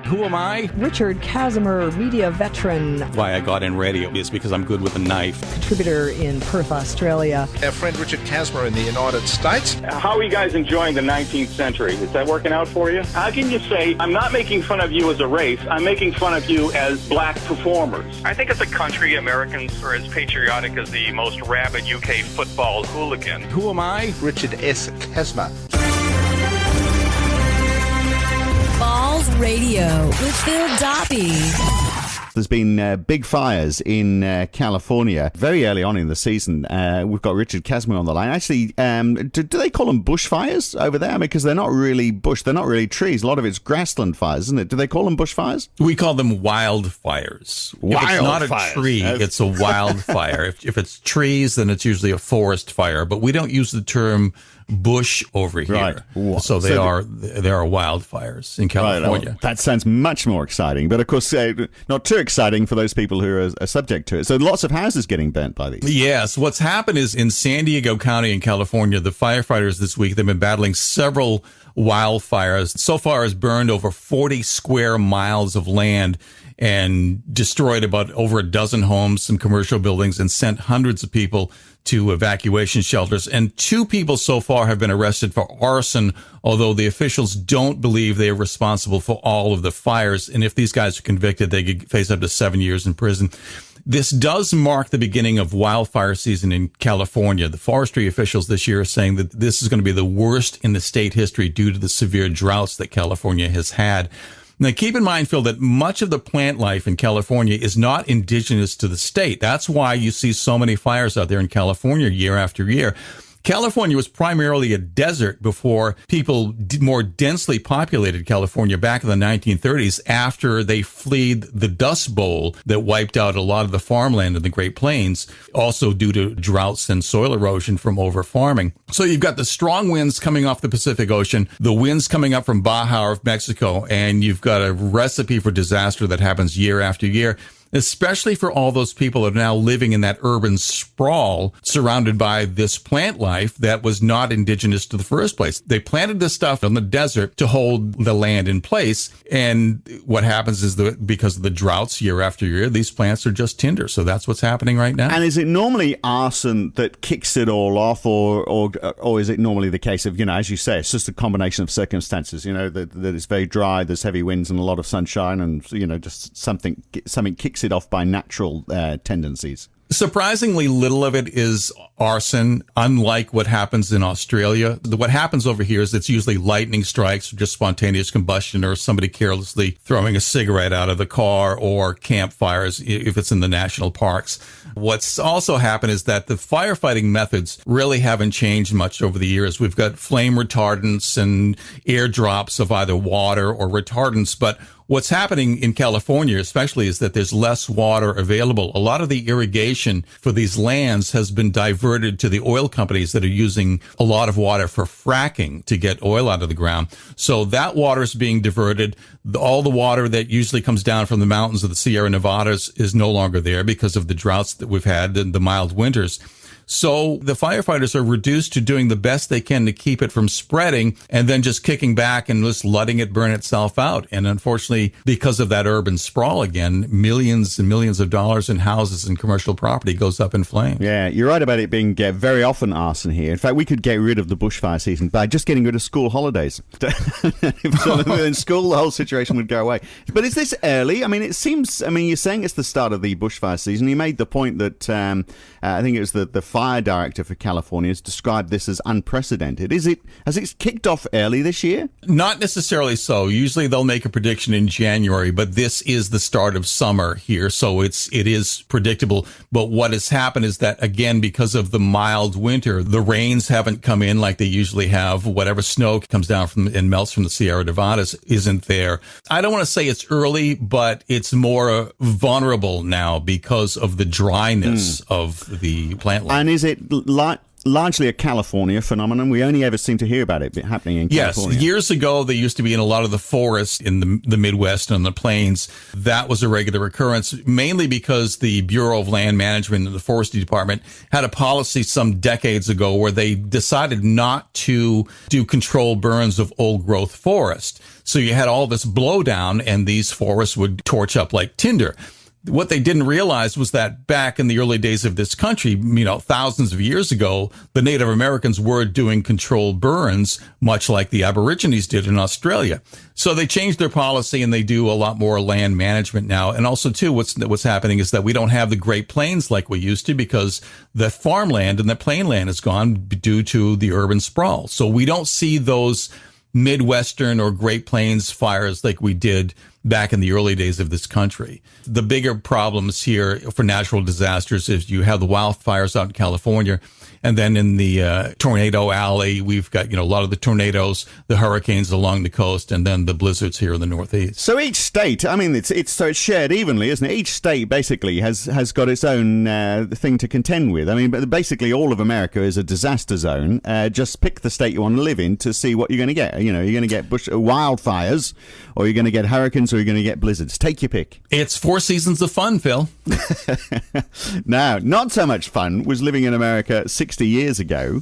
Who am I? Richard Kazimer, media veteran. Why I got in radio is because I'm good with a knife. Contributor in Perth, Australia. Our friend Richard Kazimer in the United States. How are you guys enjoying the 19th century? Is that working out for you? How can you say, I'm not making fun of you as a race, I'm making fun of you as black performers? I think as a country, Americans are as patriotic as the most rabid UK football hooligan. Who am I? Richard S. Kazimer. Balls Radio with Phil Dobbie. There's been big fires in California very early on in the season. We've got Richard Kazimer on the line. Actually, do they call them bushfires over there? Because they're not really bush, they're not really trees. A lot of it's grassland fires, isn't it? Do they call them bushfires? We call them wildfires. If it's not a tree, it's a wildfire. If it's trees, then it's usually a forest fire. But we don't use the term bush over here. Right. So there are wildfires in California. Right, that sounds much more exciting. But of course, not too exciting for those people who are subject to it. So lots of houses getting burnt by these. Yes. What's happened is in San Diego County in California, the firefighters this week, they've been battling several wildfires. So far has burned over 40 square miles of land and destroyed about over a dozen homes, some commercial buildings, and sent hundreds of people to evacuation shelters. And 2 people so far have been arrested for arson, although the officials don't believe they are responsible for all of the fires. And if these guys are convicted, they could face up to 7 years in prison. This does mark the beginning of wildfire season in California. The forestry officials this year are saying that this is going to be the worst in the state history due to the severe droughts that California has had. Now, keep in mind, Phil, that much of the plant life in California is not indigenous to the state. That's why you see so many fires out there in California year after year. California was primarily a desert before people more densely populated California back in the 1930s after they fled the Dust Bowl that wiped out a lot of the farmland in the Great Plains, also due to droughts and soil erosion from over-farming. So you've got the strong winds coming off the Pacific Ocean, the winds coming up from Baja of Mexico, and you've got a recipe for disaster that happens year after year, especially for all those people that are now living in that urban sprawl surrounded by this plant life that was not indigenous to the first place. They planted this stuff in the desert to hold the land in place. And what happens is that because of the droughts year after year, these plants are just tinder. So that's what's happening right now. And is it normally arson that kicks it all off, or is it normally the case of, as you say, it's just a combination of circumstances, that it's very dry, there's heavy winds and a lot of sunshine, and, just something kicks it off by natural tendencies? Surprisingly little of it is arson, unlike what happens in Australia. What happens over here is it's usually lightning strikes, or just spontaneous combustion, or somebody carelessly throwing a cigarette out of the car, or campfires if it's in the national parks. What's also happened is that the firefighting methods really haven't changed much over the years. We've got flame retardants and airdrops of either water or retardants, but what's happening in California especially is that there's less water available. A lot of the irrigation for these lands has been diverted to the oil companies that are using a lot of water for fracking to get oil out of the ground. So that water is being diverted. All the water that usually comes down from the mountains of the Sierra Nevadas is no longer there because of the droughts that we've had and the mild winters. So the firefighters are reduced to doing the best they can to keep it from spreading and then just kicking back and just letting it burn itself out. And unfortunately, because of that urban sprawl again, millions and millions of dollars in houses and commercial property goes up in flames. Yeah, you're right about it being very often arson here. In fact, we could get rid of the bushfire season by just getting rid of school holidays. If someone were in school, the whole situation would go away. But is this early? It seems, you're saying it's the start of the bushfire season. You made the point that I think it was the fire director for California has described this as unprecedented. Has it kicked off early this year? Not necessarily so. Usually they'll make a prediction in January, but this is the start of summer here, so it is predictable. But what has happened is that, again, because of the mild winter, the rains haven't come in like they usually have. Whatever snow comes down and melts from the Sierra Nevadas isn't there. I don't want to say it's early, but it's more vulnerable now because of the dryness of the plant life. And is it largely a California phenomenon? We only ever seem to hear about it happening in California. Yes, years ago, they used to be in a lot of the forests in the Midwest and the plains. That was a regular occurrence, mainly because the Bureau of Land Management and the Forestry Department had a policy some decades ago where they decided not to do controlled burns of old-growth forest. So you had all this blowdown, and these forests would torch up like tinder. What they didn't realize was that back in the early days of this country, thousands of years ago, the Native Americans were doing controlled burns, much like the Aborigines did in Australia. So they changed their policy, and they do a lot more land management now. And also, too, what's happening is that we don't have the Great Plains like we used to, because the farmland and the plainland is gone due to the urban sprawl. So we don't see those Midwestern or Great Plains fires like we did back in the early days of this country. The bigger problems here for natural disasters is you have the wildfires out in California, and then in the tornado alley, we've got, a lot of the tornadoes, the hurricanes along the coast, and then the blizzards here in the Northeast. So each state, it's shared evenly, isn't it? Each state basically has got its own thing to contend with. But basically all of America is a disaster zone. Just pick the state you want to live in to see what you're going to get. You're going to get wildfires, or you're going to get hurricanes, or you're going to get blizzards. Take your pick. It's 4 seasons of fun, Phil. Now, not so much fun was living in America 60 years ago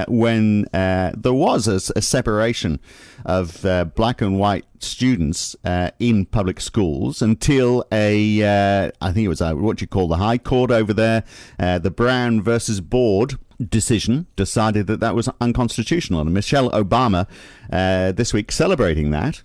when there was a separation of black and white students in public schools until I think it was what you call the High Court over there, the Brown versus Board decision decided that was unconstitutional. And Michelle Obama this week celebrating that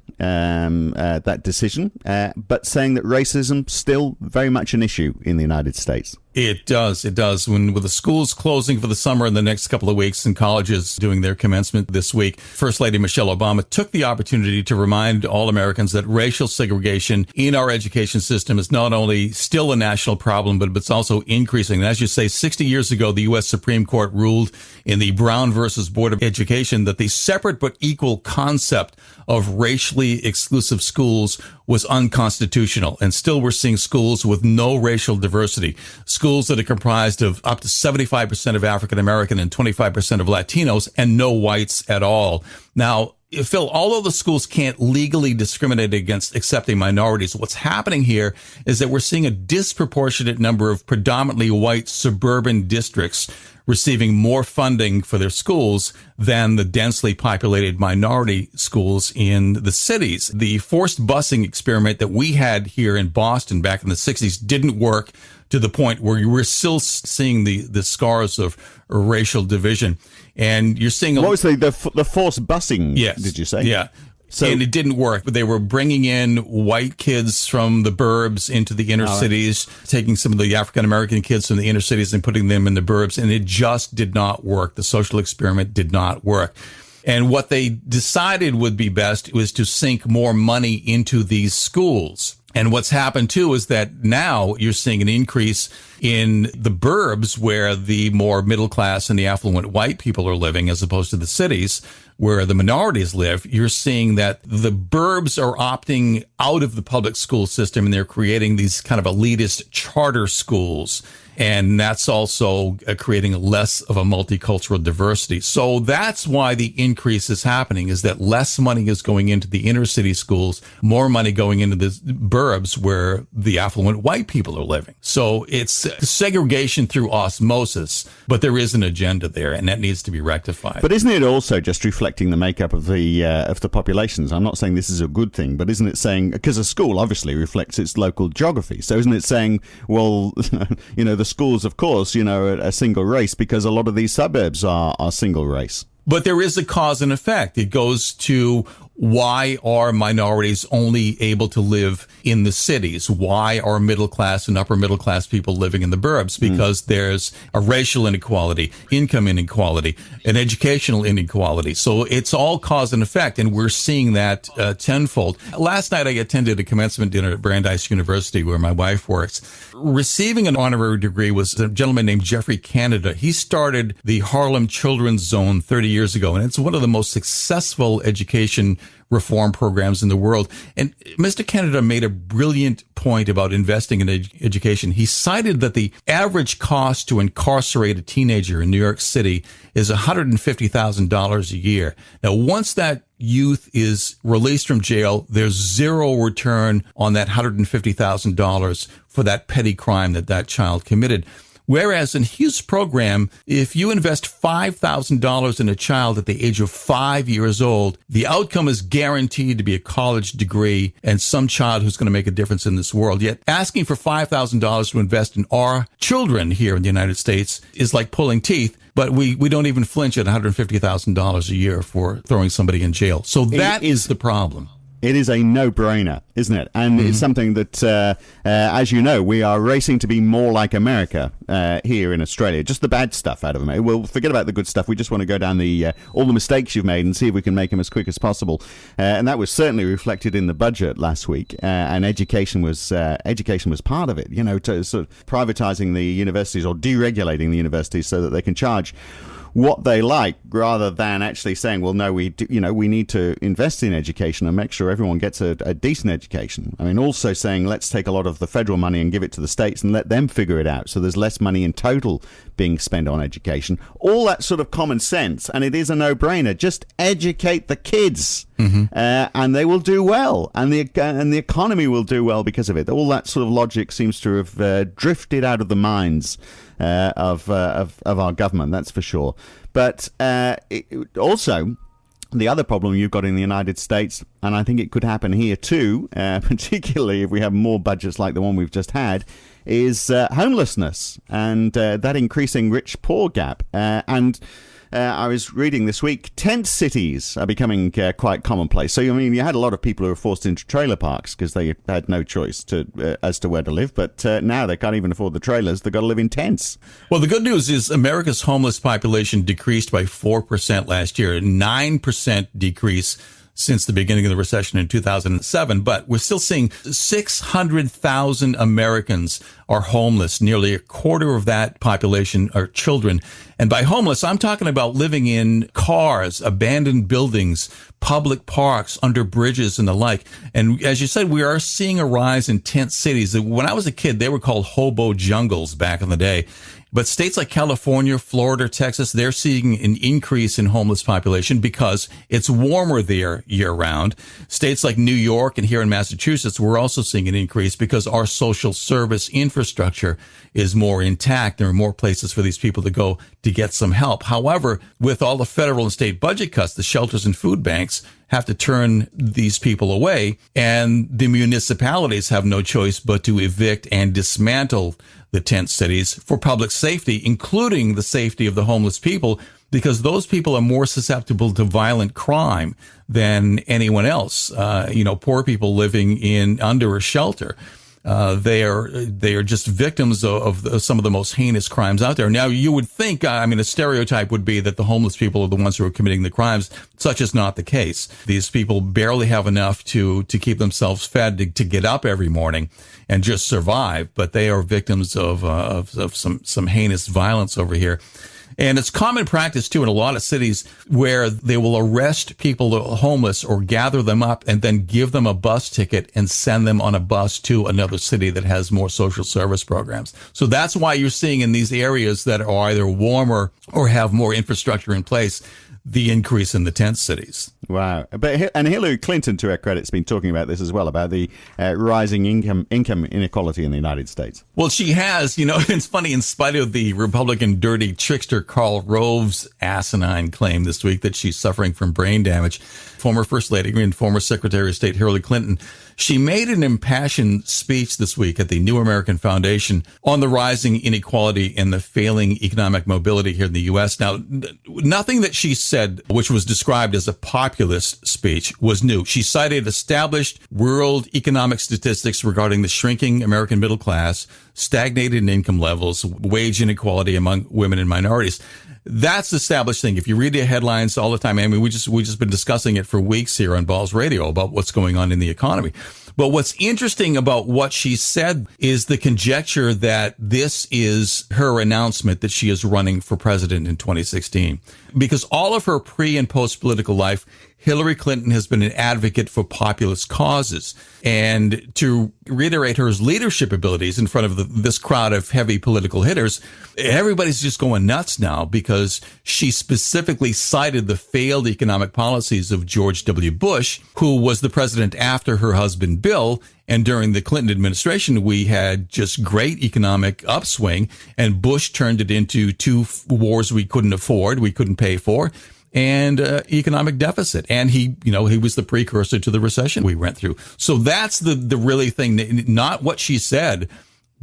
decision, but saying that racism still very much an issue in the United States. It does. With the schools closing for the summer in the next couple of weeks and colleges doing their commencement this week, First Lady Michelle Obama took the opportunity to remind all Americans that racial segregation in our education system is not only still a national problem, but it's also increasing. And as you say, 60 years ago, the U.S. Supreme Court ruled in the Brown versus Board of Education that the separate but equal concept of racially exclusive schools was unconstitutional. And still we're seeing schools with no racial diversity, schools that are comprised of up to 75% of African American and 25% of Latinos, and no whites at all. Now, Phil, although the schools can't legally discriminate against accepting minorities, what's happening here is that we're seeing a disproportionate number of predominantly white suburban districts receiving more funding for their schools than the densely populated minority schools in the cities. The forced busing experiment that we had here in Boston back in the 60s didn't work, to the point where you were still seeing the scars of racial division. And you're seeing... What was the forced busing, yes, did you say? Yeah. And it didn't work. But they were bringing in white kids from the burbs into the inner cities, taking some of the African-American kids from the inner cities and putting them in the burbs. And it just did not work. The social experiment did not work. And what they decided would be best was to sink more money into these schools. And what's happened, too, is that now you're seeing an increase in the burbs where the more middle class and the affluent white people are living, as opposed to the cities where the minorities live. You're seeing that the burbs are opting out of the public school system, and they're creating these kind of elitist charter schools. And that's also creating less of a multicultural diversity. So that's why the increase is happening, is that less money is going into the inner city schools, more money going into the burbs where the affluent white people are living. So it's segregation through osmosis, but there is an agenda there, and that needs to be rectified. But isn't it also just reflecting the makeup of the populations? I'm not saying this is a good thing, but isn't it saying, because a school obviously reflects its local geography, so isn't it saying, well, the schools, of course, are a single race because a lot of these suburbs are single race. But there is a cause and effect. It goes to why are minorities only able to live in the cities? Why are middle class and upper middle class people living in the burbs? Because there's a racial inequality, income inequality, an educational inequality. So it's all cause and effect, and we're seeing that tenfold. Last night I attended a commencement dinner at Brandeis University, where my wife works. Receiving an honorary degree was a gentleman named Jeffrey Canada. He started the Harlem Children's Zone 30 years ago, and it's one of the most successful education reform programs in the world. And Mr. Canada made a brilliant point about investing in education. He cited that the average cost to incarcerate a teenager in New York City is $150,000 a year. Now, once that youth is released from jail, there's zero return on that $150,000 for that petty crime that child committed. Whereas in his program, if you invest $5,000 in a child at the age of 5 years old, the outcome is guaranteed to be a college degree and some child who's going to make a difference in this world. Yet asking for $5,000 to invest in our children here in the United States is like pulling teeth. But we don't even flinch at $150,000 a year for throwing somebody in jail. So that is the problem. It is a no-brainer, isn't it? And it's something that, as you know, we are racing to be more like America here in Australia. Just the bad stuff out of America. We'll forget about the good stuff. We just want to go down all the mistakes you've made and see if we can make them as quick as possible. And that was certainly reflected in the budget last week. And education was part of it. You know, to sort of privatizing the universities or deregulating the universities so that they can charge what they like, rather than actually saying, well, no, we need to invest in education and make sure everyone gets a decent education. I mean, also saying, let's take a lot of the federal money and give it to the states and let them figure it out. So there's less money in total being spent on education. All that sort of common sense. And it is a no-brainer. Just educate the kids and they will do well. And the economy will do well because of it. All that sort of logic seems to have drifted out of the minds of our government, that's for sure. But also, the other problem you've got in the United States, and I think it could happen here too, particularly if we have more budgets like the one we've just had, is homelessness and that increasing rich-poor gap. I was reading this week, tent cities are becoming quite commonplace. So, I mean, you had a lot of people who were forced into trailer parks because they had no choice as to where to live. But now they can't even afford the trailers. They've got to live in tents. Well, the good news is America's homeless population decreased by 4% last year, 9% decrease since the beginning of the recession in 2007, but we're still seeing 600,000 Americans are homeless. Nearly a quarter of that population are children. And by homeless, I'm talking about living in cars, abandoned buildings, public parks, under bridges and the like. And as you said, we are seeing a rise in tent cities. When I was a kid, they were called hobo jungles back in the day. But states like California, Florida, Texas, they're seeing an increase in homeless population because it's warmer there year-round. States like New York and here in Massachusetts, we're also seeing an increase because our social service infrastructure is more intact. There are more places for these people to go to get some help. However, with all the federal and state budget cuts, the shelters and food banks have to turn these people away, and the municipalities have no choice but to evict and dismantle the tent cities for public safety, including the safety of the homeless people, because those people are more susceptible to violent crime than anyone else. Poor people living under a shelter. They are just victims of some of the most heinous crimes out there. Now, you would think, a stereotype would be that the homeless people are the ones who are committing the crimes. Such is not the case. These people barely have enough to keep themselves fed, to get up every morning and just survive. But they are victims of some heinous violence over here. And it's common practice, too, in a lot of cities where they will arrest people homeless or gather them up and then give them a bus ticket and send them on a bus to another city that has more social service programs. So that's why you're seeing in these areas that are either warmer or have more infrastructure in place, the increase in the tent cities. Wow. And Hillary Clinton, to her credit, has been talking about this as well, about the rising income inequality in the United States. Well, she has. It's funny, in spite of the Republican dirty trickster Karl Rove's asinine claim this week that she's suffering from brain damage, former First Lady and former Secretary of State Hillary Clinton, she made an impassioned speech this week at the New American Foundation on the rising inequality and the failing economic mobility here in the U.S. Now, nothing that she said, which was described as a populist speech, was new. She cited established world economic statistics regarding the shrinking American middle class, stagnated income levels, wage inequality among women and minorities. That's the established thing. If you read the headlines all the time, we just been discussing it for weeks here on Balls Radio about what's going on in the economy. But what's interesting about what she said is the conjecture that this is her announcement that she is running for president in 2016. Because all of her pre and post political life Hillary Clinton has been an advocate for populist causes. And to reiterate her leadership abilities in front of this crowd of heavy political hitters, everybody's just going nuts now because she specifically cited the failed economic policies of George W. Bush, who was the president after her husband, Bill. And during the Clinton administration, we had just great economic upswing, and Bush turned it into two wars we couldn't afford, we couldn't pay for, and economic deficit. And he was the precursor to the recession we went through. So that's the really thing, not what she said,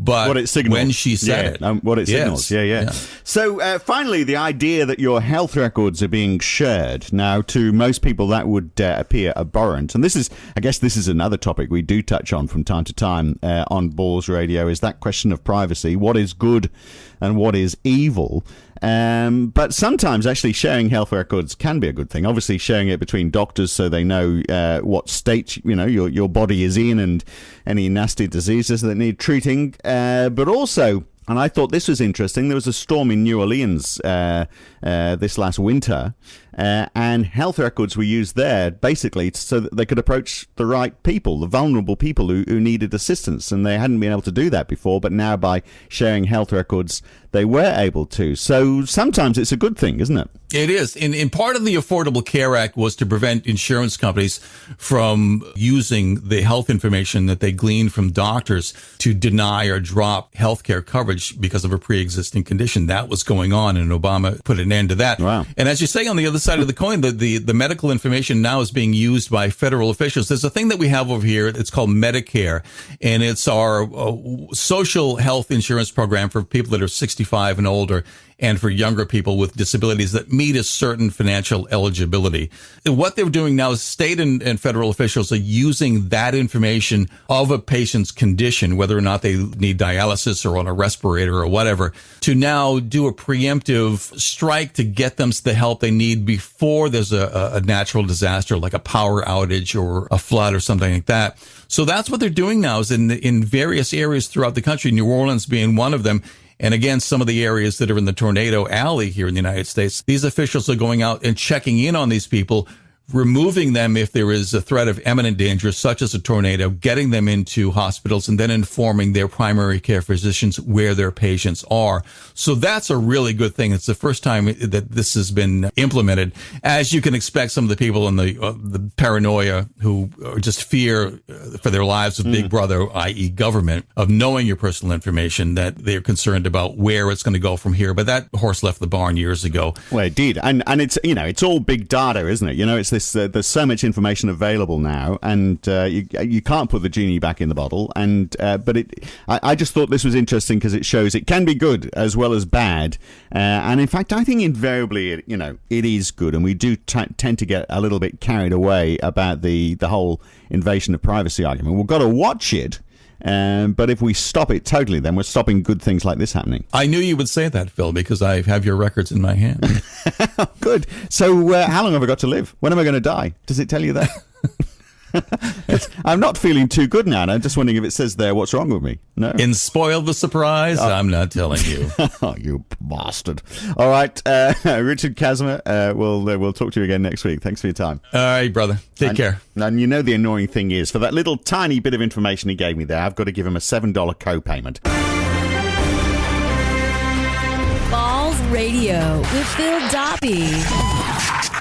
but what it signals. When she said it. What it signals. Yes. Yeah. So finally, the idea that your health records are being shared. Now, to most people, that would appear abhorrent. And I guess this is another topic we do touch on from time to time on Balls Radio, is that question of privacy. What is good and what is evil? But sometimes actually sharing health records can be a good thing. Obviously, sharing it between doctors so they know what state your body is in and any nasty diseases that need treating. But also, and I thought this was interesting, there was a storm in New Orleans this last winter, and health records were used there basically so that they could approach the right people, the vulnerable people who needed assistance, and they hadn't been able to do that before, but now by sharing health records they were able to. So sometimes it's a good thing, isn't it? It is. And part of the Affordable Care Act was to prevent insurance companies from using the health information that they glean from doctors to deny or drop health care coverage because of a pre-existing condition. That was going on, and Obama put an end to that. Wow. And as you say, on the other side of the coin, the medical information now is being used by federal officials. There's a thing that we have over here. It's called Medicare, and it's our social health insurance program for people that are 65 and older, and for younger people with disabilities that meet a certain financial eligibility. What they're doing now is state and federal officials are using that information of a patient's condition, whether or not they need dialysis or on a respirator or whatever, to now do a preemptive strike to get them the help they need before there's a natural disaster like a power outage or a flood or something like that. So that's what they're doing now, is in various areas throughout the country, New Orleans being one of them. And again, some of the areas that are in the tornado alley here in the United States, these officials are going out and checking in on these people, removing them if there is a threat of imminent danger, such as a tornado, getting them into hospitals, and then informing their primary care physicians where their patients are. So that's a really good thing. It's the first time that this has been implemented. As you can expect, some of the people in the paranoia who just fear for their lives of Big Brother, i.e. government, of knowing your personal information, that they're concerned about where it's going to go from here. But that horse left the barn years ago. Well, it did. And it's, it's all big data, isn't it? It's this. There's so much information available now, and you can't put the genie back in the bottle. And but I just thought this was interesting because it shows it can be good as well as bad. And in fact, I think invariably, it is good. And we do tend to get a little bit carried away about the whole invasion of privacy argument. We've got to watch it. But if we stop it totally, then we're stopping good things like this happening. I knew you would say that, Phil, because I have your records in my hand. Good. So how long have I got to live? When am I going to die? Does it tell you that? I'm not feeling too good now, and I'm just wondering if it says there what's wrong with me. No. And spoil the surprise, I'm not telling you. Oh, you bastard. All right, Richard Kazimer, we'll talk to you again next week. Thanks for your time. All right, brother. Take care. And the annoying thing is, for that little tiny bit of information he gave me there, I've got to give him a $7 co-payment. Balls Radio with Phil Dobbie.